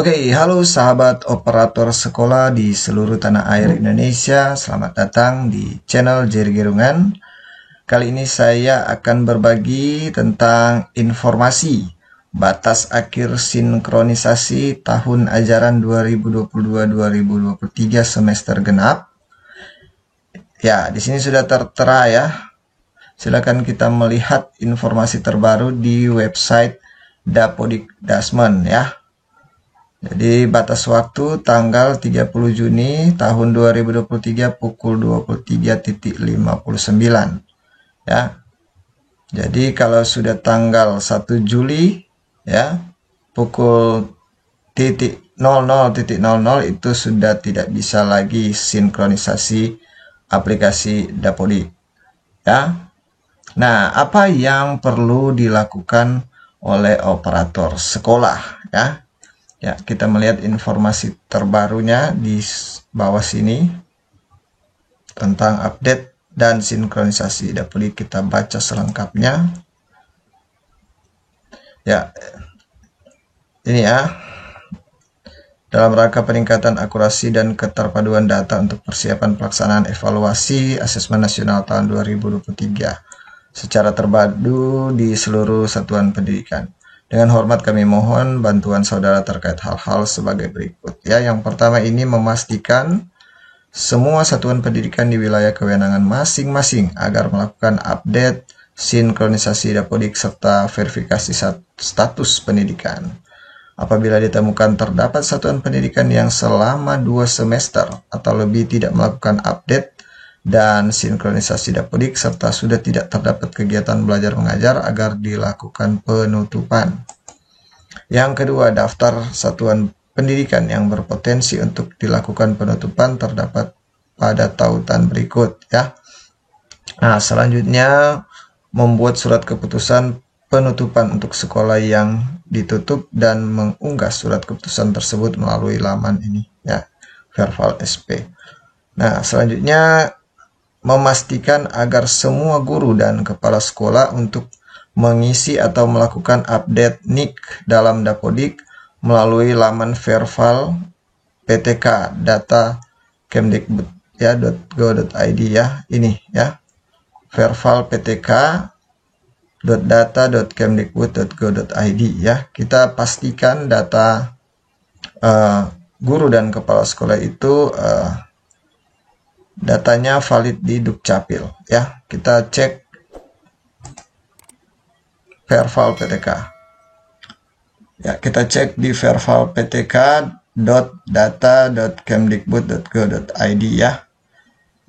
Oke, halo sahabat operator sekolah di seluruh tanah air Indonesia. Selamat datang di channel Jerry Gerungan. Kali ini saya akan berbagi tentang informasi batas akhir sinkronisasi tahun ajaran 2022-2023 semester genap. Ya, di sini sudah tertera ya. Silakan kita melihat informasi terbaru di website Dapodikdasmen ya. Jadi batas waktu tanggal 30 Juni tahun 2023 pukul 23.59 ya. Jadi kalau sudah tanggal 1 Juli ya pukul 00.00 itu sudah tidak bisa lagi sinkronisasi aplikasi Dapodik ya. Nah, apa yang perlu dilakukan oleh operator sekolah ya? Ya, kita melihat informasi terbarunya di bawah sini tentang update dan sinkronisasi Dapodik. Kita baca selengkapnya. Ya, ini ya. Dalam rangka peningkatan akurasi dan keterpaduan data untuk persiapan pelaksanaan evaluasi asesmen nasional tahun 2023 secara terpadu di seluruh satuan pendidikan. Dengan hormat kami mohon bantuan saudara terkait hal-hal sebagai berikut. Ya, yang pertama ini memastikan semua satuan pendidikan di wilayah kewenangan masing-masing agar melakukan update, sinkronisasi Dapodik serta verifikasi status pendidikan. Apabila ditemukan terdapat satuan pendidikan yang selama 2 semester atau lebih tidak melakukan update dan sinkronisasi Dapodik serta sudah tidak terdapat kegiatan belajar mengajar agar dilakukan penutupan. Yang kedua, daftar satuan pendidikan yang berpotensi untuk dilakukan penutupan terdapat pada tautan berikut ya. Nah, selanjutnya membuat surat keputusan penutupan untuk sekolah yang ditutup dan mengunggah surat keputusan tersebut melalui laman ini ya, Verval SP. Nah, selanjutnya memastikan agar semua guru dan kepala sekolah untuk mengisi atau melakukan update NIK dalam Dapodik melalui laman Verval PTK data Kemdikbud ya .go.id ya, ini ya, Verval PTK .data.kemdikbud.go.id ya. Kita pastikan data guru dan kepala sekolah itu datanya valid di Dukcapil ya. Kita cek Verval PTK. Ya, kita cek di Verval PTK.data.kemdikbud.go.id ya.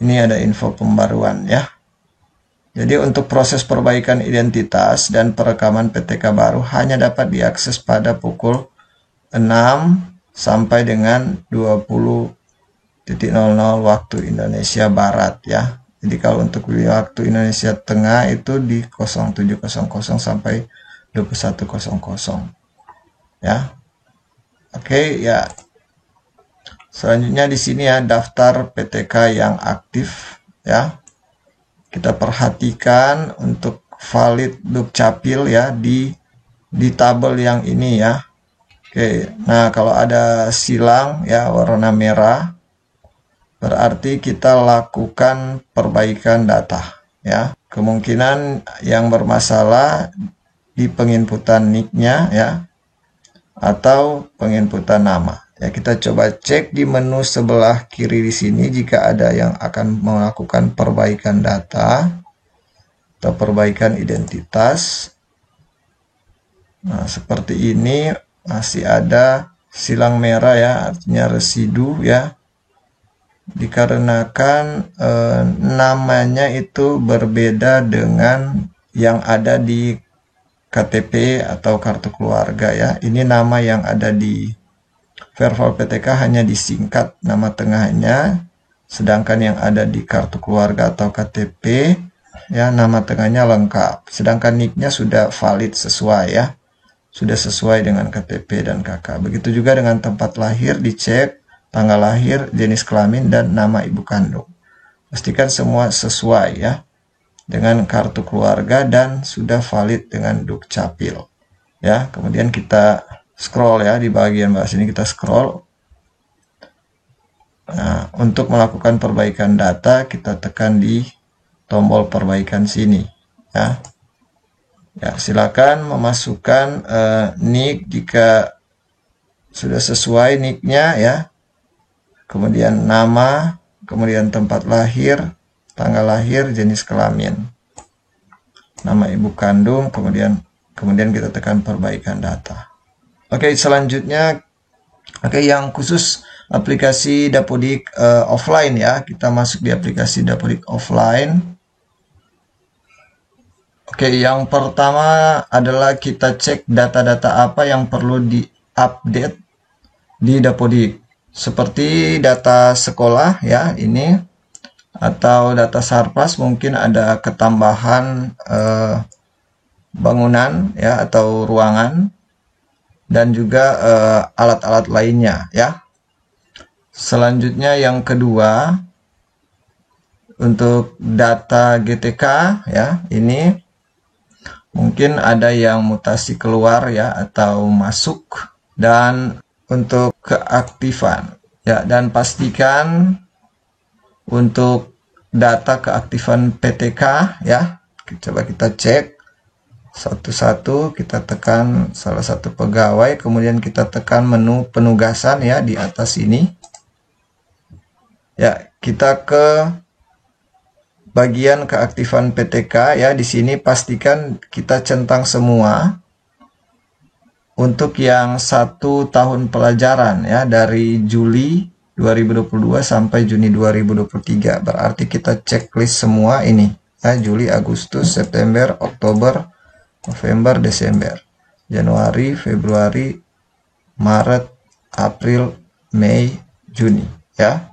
Ini ada info pembaruan ya. Jadi untuk proses perbaikan identitas dan perekaman PTK baru hanya dapat diakses pada pukul 6 sampai dengan 20.00 waktu Indonesia Barat ya. Jadi kalau untuk waktu Indonesia Tengah itu di 07.00 sampai 21.00 ya. Oke ya. Selanjutnya di sini ya, daftar PTK yang aktif ya. Kita perhatikan untuk valid Dukcapil ya di tabel yang ini ya. Oke. Nah, kalau ada silang ya warna merah berarti kita lakukan perbaikan data ya. Kemungkinan yang bermasalah di penginputan NIK-nya ya atau penginputan nama. Ya, kita coba cek di menu sebelah kiri di sini jika ada yang akan melakukan perbaikan data atau perbaikan identitas. Nah, seperti ini masih ada silang merah ya, artinya residu ya. Dikarenakan namanya itu berbeda dengan yang ada di KTP atau kartu keluarga ya. Ini nama yang ada di Verval PTK hanya disingkat nama tengahnya, sedangkan yang ada di kartu keluarga atau KTP ya nama tengahnya lengkap. Sedangkan NIK-nya sudah valid sesuai ya. Sudah sesuai dengan KTP dan KK. Begitu juga dengan tempat lahir, dicek tanggal lahir, jenis kelamin, dan nama ibu kandung. Pastikan semua sesuai ya dengan kartu keluarga dan sudah valid dengan Dukcapil. Ya, kemudian kita scroll ya, di bagian bawah sini kita scroll. Nah, untuk melakukan perbaikan data kita tekan di tombol perbaikan sini ya. Ya, silakan memasukkan nick jika sudah sesuai nicknya ya. Kemudian nama, kemudian tempat lahir, tanggal lahir, jenis kelamin, nama ibu kandung, kemudian kita tekan perbaikan data. Oke, selanjutnya yang khusus aplikasi Dapodik offline ya. Kita masuk di aplikasi Dapodik offline. Oke, yang pertama adalah kita cek data-data apa yang perlu diupdate di Dapodik. Seperti data sekolah ya, ini, atau data Sarpas, mungkin ada ketambahan bangunan ya atau ruangan, dan juga alat-alat lainnya ya. Selanjutnya yang kedua, untuk data GTK ya, ini mungkin ada yang mutasi keluar ya atau masuk. Dan untuk keaktifan ya, dan pastikan untuk data keaktifan PTK ya. Coba kita cek satu-satu, kita tekan salah satu pegawai, kemudian kita tekan menu penugasan ya di atas ini. Ya, kita ke bagian keaktifan PTK ya. Di sini pastikan kita centang semua untuk yang 1 tahun pelajaran ya, dari Juli 2022 sampai Juni 2023. Berarti kita checklist semua ini ya, Juli, Agustus, September, Oktober, November, Desember, Januari, Februari, Maret, April, Mei, Juni ya.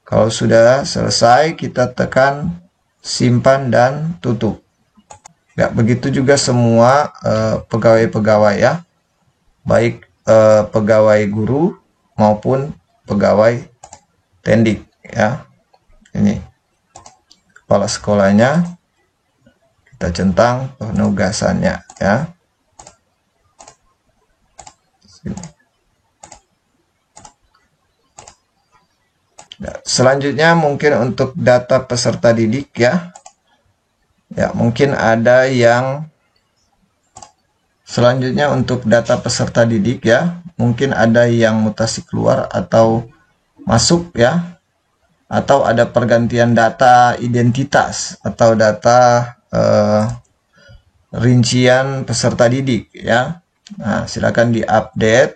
Kalau sudah selesai, kita tekan simpan dan tutup. Ya, begitu juga semua pegawai-pegawai ya, baik pegawai guru maupun pegawai tendik ya. Ini kepala sekolahnya, kita centang penugasannya ya. Nah, selanjutnya mungkin untuk data peserta didik ya. Ya, mungkin ada yang selanjutnya untuk data peserta didik ya. Mungkin ada yang mutasi keluar atau masuk ya. Atau ada pergantian data identitas atau data rincian peserta didik ya. Nah, silakan diupdate.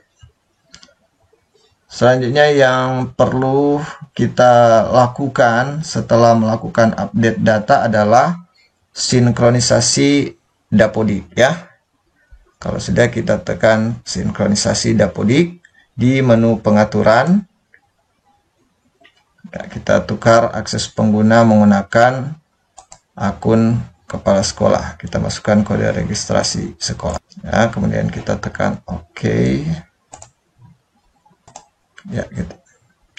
Selanjutnya yang perlu kita lakukan setelah melakukan update data adalah sinkronisasi Dapodik ya. Kalau sudah, kita tekan sinkronisasi Dapodik di menu pengaturan. Ya, kita tukar akses pengguna menggunakan akun kepala sekolah. Kita masukkan kode registrasi sekolah. Ya, kemudian kita tekan OK. Ya, gitu.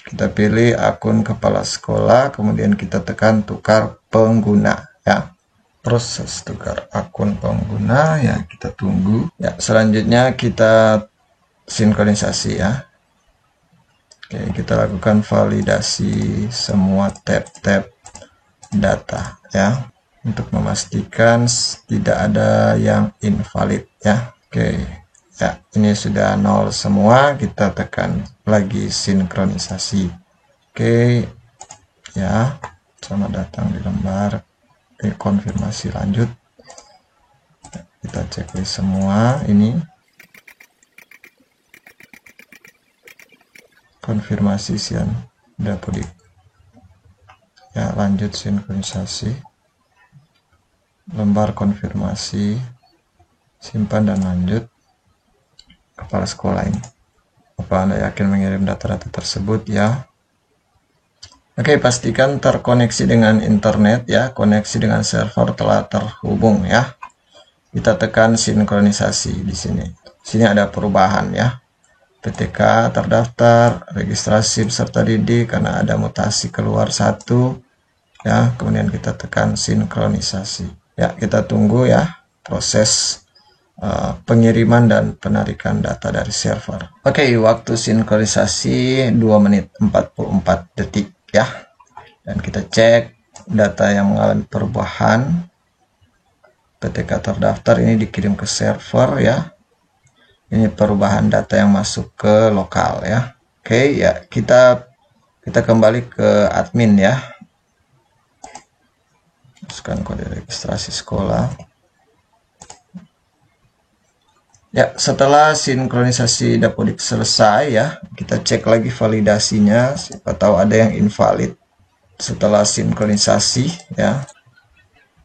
Kita pilih akun kepala sekolah, kemudian kita tekan tukar pengguna ya. Proses tukar akun pengguna ya, kita tunggu. Ya, selanjutnya kita sinkronisasi ya. Oke, kita lakukan validasi semua tab-tab data ya, untuk memastikan tidak ada yang invalid ya. Oke. Ya, ini sudah 0 semua, kita tekan lagi sinkronisasi. Oke, ya, selamat datang di lembar konfirmasi lanjut. Kita checklist semua ini. Konfirmasi sian Dapodik. Ya, lanjut sinkronisasi. Lembar konfirmasi, simpan dan lanjut. Kepala sekolah ini. Apa Anda yakin mengirim data-data tersebut ya? Oke, pastikan terkoneksi dengan internet ya. Koneksi dengan server telah terhubung ya. Kita tekan sinkronisasi di sini. Sini ada perubahan ya. PTK terdaftar, registrasi peserta didik karena ada mutasi keluar 1 ya. Kemudian kita tekan sinkronisasi. Ya, kita tunggu ya proses pengiriman dan penarikan data dari server. Oke, waktu sinkronisasi 2 menit 44 detik ya. Dan kita cek data yang mengalami perubahan. Ketika terdaftar ini dikirim ke server ya. Ini perubahan data yang masuk ke lokal ya. Oke ya, kita kembali ke admin ya. Masukkan kode registrasi sekolah. Ya, setelah sinkronisasi Dapodik selesai ya, kita cek lagi validasinya, siapa tahu ada yang invalid setelah sinkronisasi ya.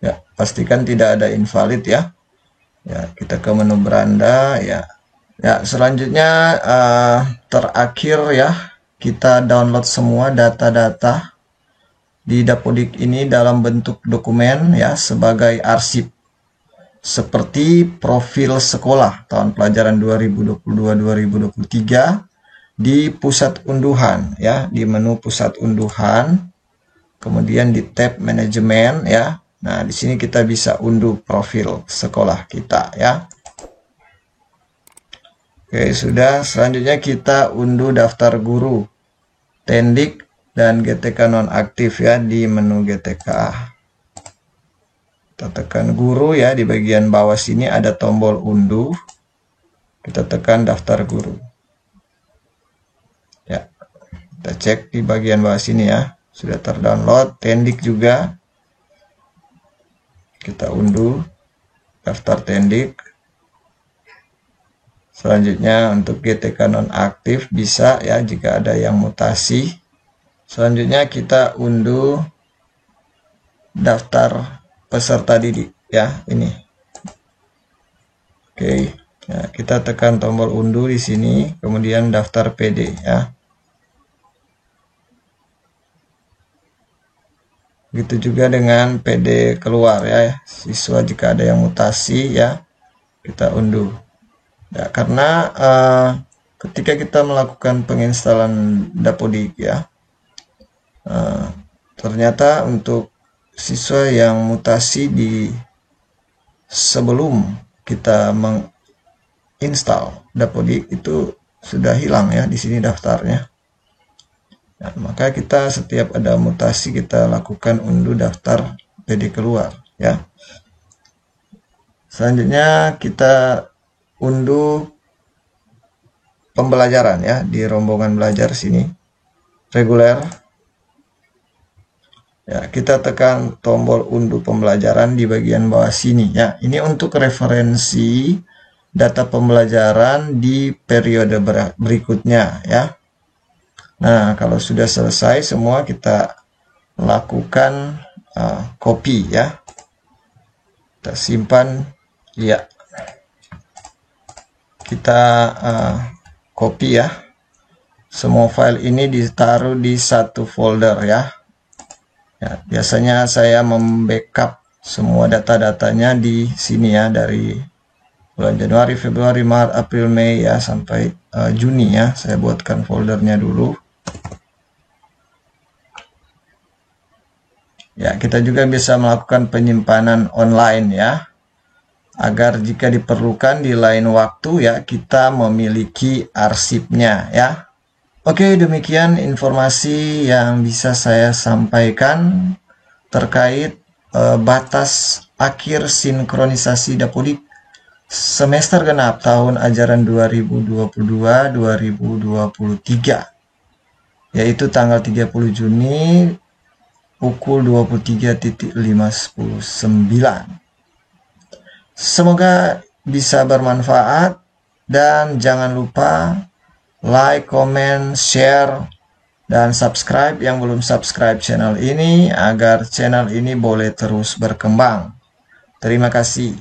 Ya, pastikan tidak ada invalid ya. Ya, kita ke menu beranda ya. Ya, selanjutnya terakhir ya, kita download semua data-data di Dapodik ini dalam bentuk dokumen ya sebagai arsip. Seperti profil sekolah tahun pelajaran 2022-2023 di pusat unduhan ya, di menu pusat unduhan, kemudian di tab manajemen ya. Nah, di sini kita bisa unduh profil sekolah kita ya. Oke, sudah. Selanjutnya kita unduh daftar guru, Tendik dan GTK nonaktif ya di menu GTK. Kita tekan guru ya, di bagian bawah sini ada tombol unduh. Kita tekan daftar guru. Ya, kita cek di bagian bawah sini ya, sudah terdownload. Tendik juga. Kita unduh daftar Tendik. Selanjutnya untuk GTK nonaktif bisa ya jika ada yang mutasi. Selanjutnya kita unduh daftar peserta didik ya, ini. Oke, ya, kita tekan tombol unduh di sini, kemudian daftar PD ya. Begitu juga dengan PD keluar ya, siswa jika ada yang mutasi ya, kita unduh. Ya, karena ketika kita melakukan penginstalan Dapodik ya, ternyata untuk siswa yang mutasi di sebelum kita menginstal Dapodik itu sudah hilang ya, di sini daftarnya. Nah, maka kita setiap ada mutasi kita lakukan unduh daftar PD keluar ya. Selanjutnya kita unduh pembelajaran ya, di rombongan belajar sini reguler. Ya, kita tekan tombol unduh pembelajaran di bagian bawah sini ya. Ini untuk referensi data pembelajaran di periode berikutnya ya. Nah, kalau sudah selesai semua kita lakukan copy ya. Kita simpan ya. Kita copy ya. Semua file ini ditaruh di satu folder ya. Ya, biasanya saya membackup semua data-datanya di sini ya, dari bulan Januari, Februari, Maret, April, Mei ya sampai Juni ya. Saya buatkan foldernya dulu. Ya, kita juga bisa melakukan penyimpanan online ya, agar jika diperlukan di lain waktu ya kita memiliki arsipnya ya. Oke, demikian informasi yang bisa saya sampaikan terkait batas akhir sinkronisasi Dapodik semester genap tahun ajaran 2022-2023, yaitu tanggal 30 Juni pukul 23.519. Semoga bisa bermanfaat dan jangan lupa like, comment, share, dan subscribe yang belum subscribe channel ini agar channel ini boleh terus berkembang. Terima kasih.